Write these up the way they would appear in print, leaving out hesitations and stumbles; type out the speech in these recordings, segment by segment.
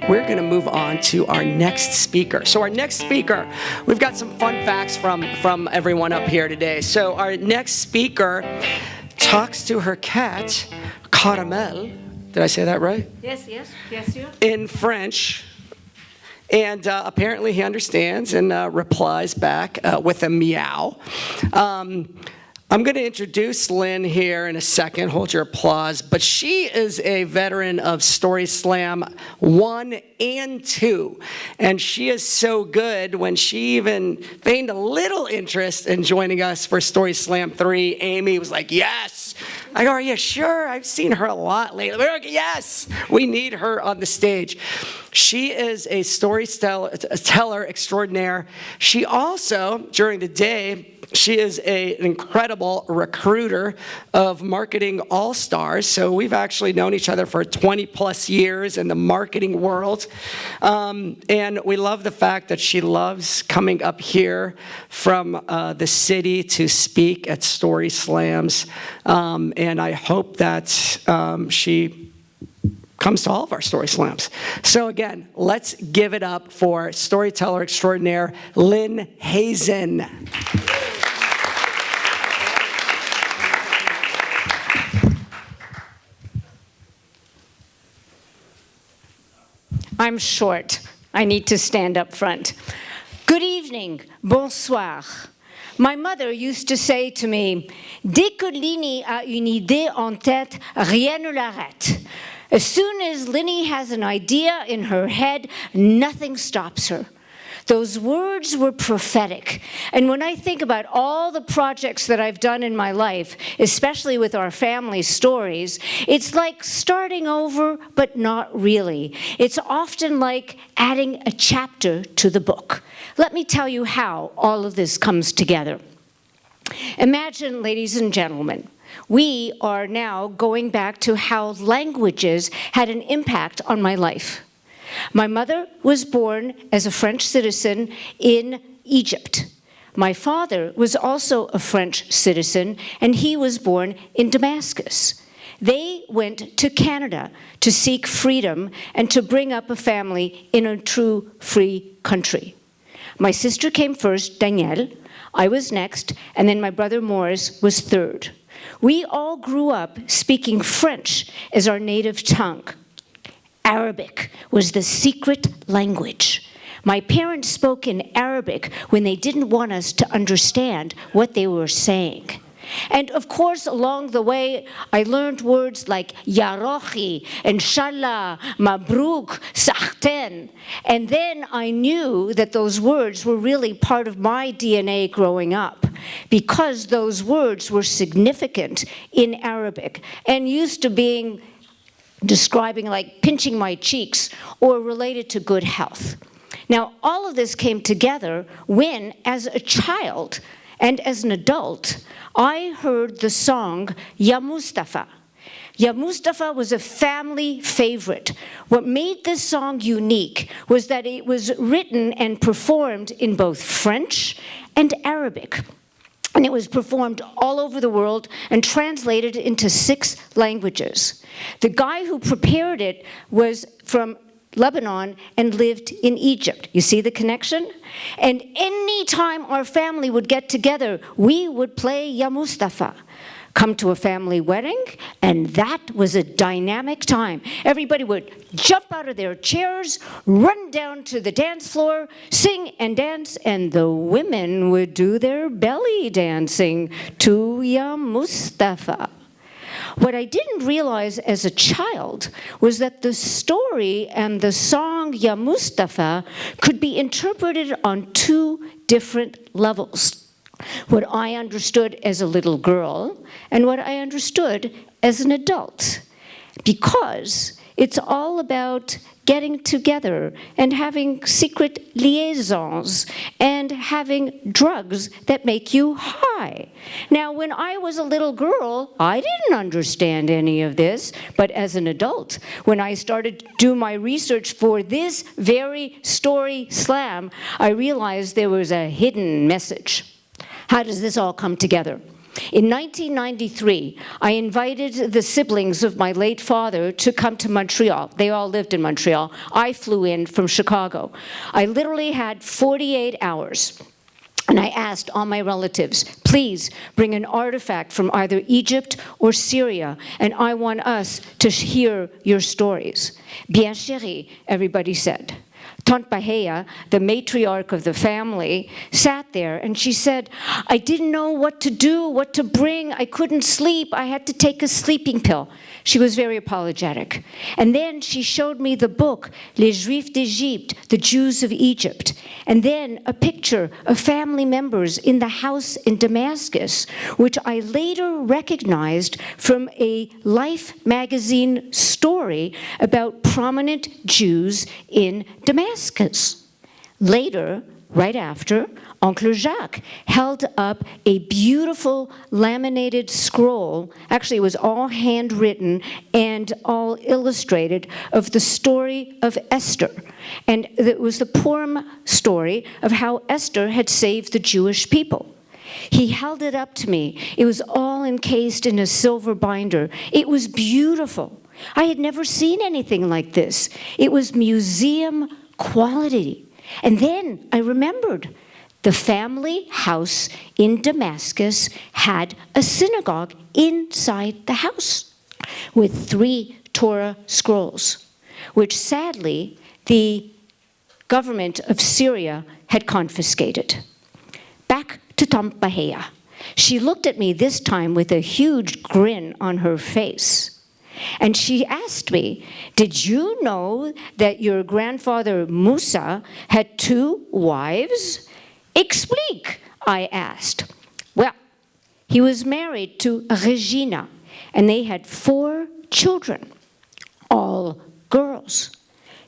we're going to move on to our next speaker. So our next speaker, we've got some fun facts from everyone up here today. So our next speaker talks to her cat, Caramel. Did I say that right? Yes, you. In French. And apparently he understands and replies back with a meow. I'm going to introduce Lynn here in a second. Hold your applause. But she is a veteran of Story Slam 1 and 2. And she is so good when she even feigned a little interest in joining us for Story Slam 3. Amy was like, yes. I go, are you sure? I've seen her a lot lately. We're like, yes, we need her on the stage. She is a storyteller extraordinaire. She also, during the day, she is an incredible recruiter of marketing all-stars. So we've actually known each other for 20 plus years in the marketing world. And we love the fact that she loves coming up here from the city to speak at Story Slams. And I hope that she comes to all of our Story Slams. So again, let's give it up for storyteller extraordinaire, Lynn Hazen. I'm short. I need to stand up front. Good evening. Bonsoir. My mother used to say to me, dès que Lynn a une idée en tête, rien ne l'arrête. As soon as Lynn has an idea in her head, nothing stops her. Those words were prophetic. And when I think about all the projects that I've done in my life, especially with our family stories, it's like starting over, but not really. It's often like adding a chapter to the book. Let me tell you how all of this comes together. Imagine, ladies and gentlemen, we are now going back to how languages had an impact on my life. My mother was born as a French citizen in Egypt. My father was also a French citizen, and he was born in Damascus. They went to Canada to seek freedom and to bring up a family in a true free country. My sister came first, Danielle. I was next, and then my brother Morris was third. We all grew up speaking French as our native tongue. Arabic was the secret language. My parents spoke in Arabic when they didn't want us to understand what they were saying. And of course, along the way, I learned words like Yarochi, Inshallah, Mabruk, Sahten. And then I knew that those words were really part of my DNA growing up, because those words were significant in Arabic and used to being describing like pinching my cheeks or related to good health. Now, all of this came together when, as a child and as an adult, I heard the song Ya Mustafa. Ya Mustafa was a family favorite. What made this song unique was that it was written and performed in both French and Arabic. And it was performed all over the world and translated into 6 languages. The guy who prepared it was from Lebanon and lived in Egypt. You see the connection? And any time our family would get together, we would play Ya Mustafa. Come to a family wedding, and that was a dynamic time. Everybody would jump out of their chairs, run down to the dance floor, sing and dance, and the women would do their belly dancing to Ya Mustafa. What I didn't realize as a child was that the story and the song Ya Mustafa could be interpreted on 2 different levels. What I understood as a little girl and what I understood as an adult. Because it's all about getting together and having secret liaisons and having drugs that make you high. Now, when I was a little girl, I didn't understand any of this, but as an adult, when I started to do my research for this very Story Slam, I realized there was a hidden message. How does this all come together? In 1993, I invited the siblings of my late father to come to Montreal. They all lived in Montreal. I flew in from Chicago. I literally had 48 hours. And I asked all my relatives, please bring an artifact from either Egypt or Syria, and I want us to hear your stories. Bien chérie, everybody said. Tante Bahia, the matriarch of the family, sat there and she said, I didn't know what to do, what to bring. I couldn't sleep. I had to take a sleeping pill. She was very apologetic. And then she showed me the book, Les Juifs d'Égypte, the Jews of Egypt. And then a picture of family members in the house in Damascus, which I later recognized from a Life magazine story about prominent Jews in Damascus. Later, right after, Oncle Jacques held up a beautiful laminated scroll. Actually, it was all handwritten and all illustrated of the story of Esther. And it was the Purim story of how Esther had saved the Jewish people. He held it up to me. It was all encased in a silver binder. It was beautiful. I had never seen anything like this. It was museum quality. And then I remembered the family house in Damascus had a synagogue inside the house with 3 Torah scrolls, which sadly the government of Syria had confiscated. Back to Tante Bahia. She looked at me this time with a huge grin on her face. And she asked me, did you know that your grandfather Musa had 2 wives? Explique, I asked. Well, he was married to Regina, and they had 4 children, all girls.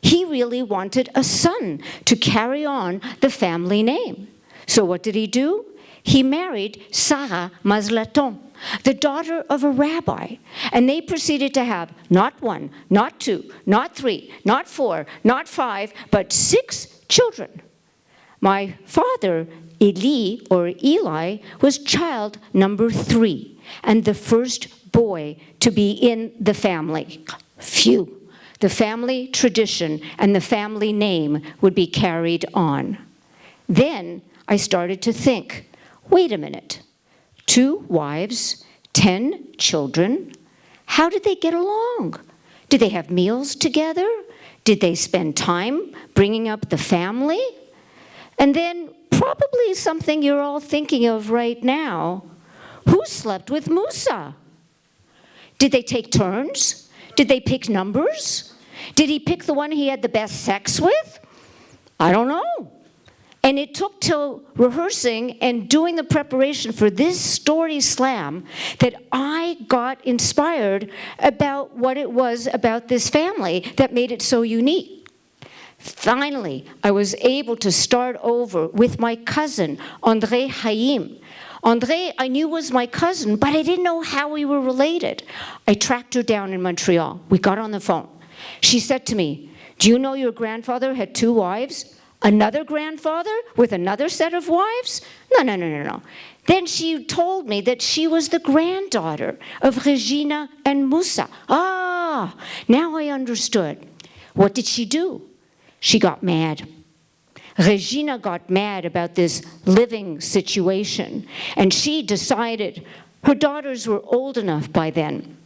He really wanted a son to carry on the family name. So what did he do? He married Sarah Mazlaton, the daughter of a rabbi, and they proceeded to have not 1, not 2, not 3, not 4, not 5, but 6 children. My father, Eli, was child number 3, and the first boy to be in the family. Phew. The family tradition and the family name would be carried on. Then I started to think, wait a minute. 2 wives, 10 children. How did they get along? Did they have meals together? Did they spend time bringing up the family? And then probably something you're all thinking of right now. Who slept with Musa? Did they take turns? Did they pick numbers? Did he pick the one he had the best sex with? I don't know. And it took till rehearsing and doing the preparation for this story slam that I got inspired about what it was about this family that made it so unique. Finally, I was able to start over with my cousin, André Haïm. André, I knew was my cousin, but I didn't know how we were related. I tracked her down in Montreal. We got on the phone. She said to me, do you know your grandfather had 2 wives? Another grandfather with another set of wives? No. Then she told me that she was the granddaughter of Regina and Musa. Ah, now I understood. What did she do? She got mad. Regina got mad about this living situation, and she decided her daughters were old enough by then.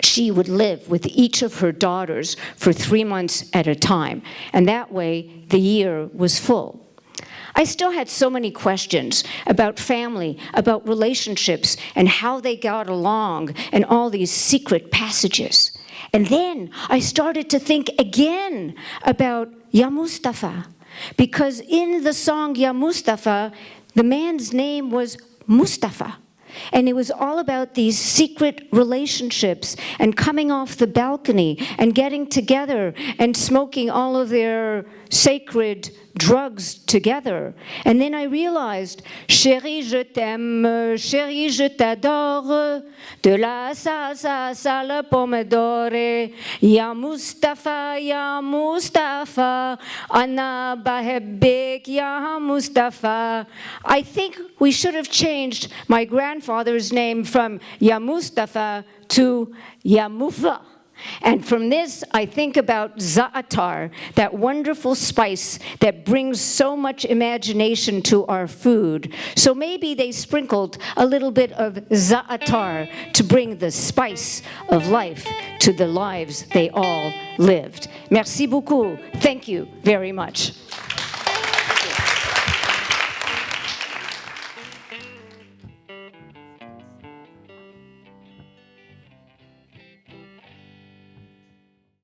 She would live with each of her daughters for 3 months at a time, and that way the year was full. I still had so many questions about family, about relationships, and how they got along, and all these secret passages. And then I started to think again about Ya Mustafa, because in the song Ya Mustafa, the man's name was Mustafa. And it was all about these secret relationships and coming off the balcony and getting together and smoking all of their sacred drugs together. And then I realized, chérie, je t'aime, chérie, je t'adore, de la salsa la pomodore, ya Mustafa, ana bahebbik, ya Mustafa. I think we should have changed my grandfather's name from Ya Mustafa to Yamufa. And from this, I think about za'atar, that wonderful spice that brings so much imagination to our food. So maybe they sprinkled a little bit of za'atar to bring the spice of life to the lives they all lived. Merci beaucoup. Thank you very much.